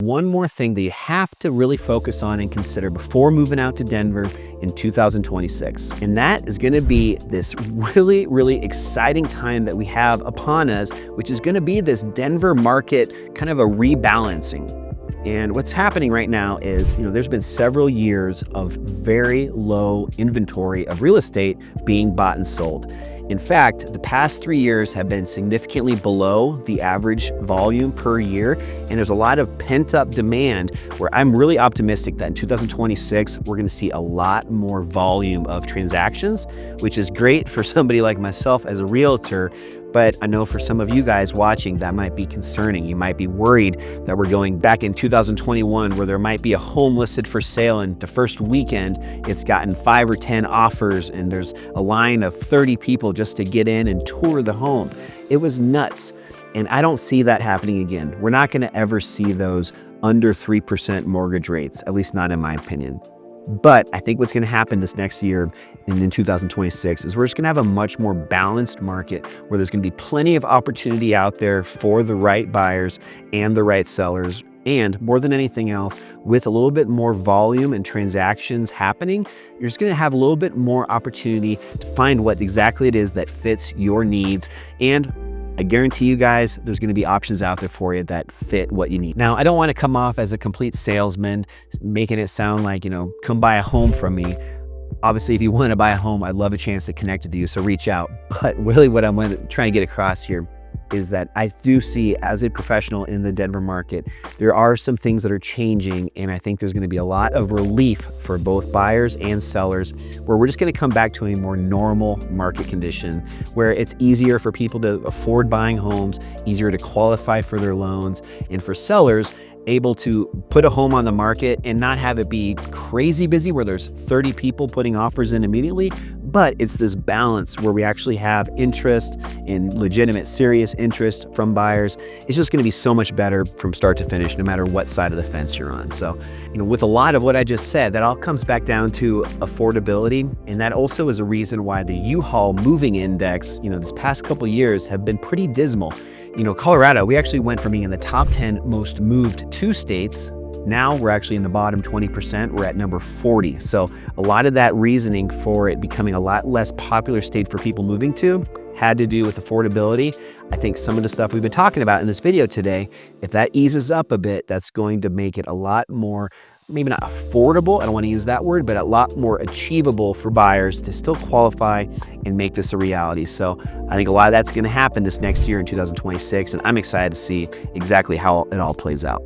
one more thing that you have to really focus on and consider before moving out to Denver in 2026. And that is going to be this really, really exciting time that we have upon us, which is going to be this Denver market kind of a rebalancing. And what's happening right now is, there's been several years of very low inventory of real estate being bought and sold. In fact, the past 3 years have been significantly below the average volume per year, and there's a lot of pent-up demand where I'm really optimistic that in 2026, we're gonna see a lot more volume of transactions, which is great for somebody like myself as a realtor. But I know for some of you guys watching, that might be concerning. You might be worried that we're going back in 2021 where there might be a home listed for sale, and the first weekend it's gotten 5 or 10 offers and there's a line of 30 people just to get in and tour the home. It was nuts. And I don't see that happening again. We're not gonna ever see those under 3% mortgage rates, at least not in my opinion. But I think what's going to happen this next year and in 2026 is we're just going to have a much more balanced market where there's going to be plenty of opportunity out there for the right buyers and the right sellers. And more than anything else, with a little bit more volume and transactions happening, you're just going to have a little bit more opportunity to find what exactly it is that fits your needs. And I guarantee you guys, there's going to be options out there for you that fit what you need. Now, I don't want to come off as a complete salesman, making it sound like, come buy a home from me. Obviously, if you want to buy a home, I'd love a chance to connect with you, so reach out. But really what I'm trying to get across here is that I do see, as a professional in the Denver market, there are some things that are changing, and I think there's going to be a lot of relief for both buyers and sellers, where we're just going to come back to a more normal market condition where it's easier for people to afford buying homes, easier to qualify for their loans, and for sellers able to put a home on the market and not have it be crazy busy where there's 30 people putting offers in immediately, but it's this balance where we actually have interest and legitimate, serious interest from buyers. It's just going to be so much better from start to finish, no matter what side of the fence you're on. So, with a lot of what I just said, that all comes back down to affordability. And that also is a reason why the U-Haul moving index, this past couple years have been pretty dismal. Colorado, we actually went from being in the top 10 most moved to states. Now we're actually in the bottom 20%. We're at number 40. So a lot of that reasoning for it becoming a lot less popular state for people moving to had to do with affordability. I think some of the stuff we've been talking about in this video today, if that eases up a bit, that's going to make it a lot more, maybe not affordable, I don't want to use that word, but a lot more achievable for buyers to still qualify and make this a reality. So I think a lot of that's going to happen this next year in 2026, and I'm excited to see exactly how it all plays out.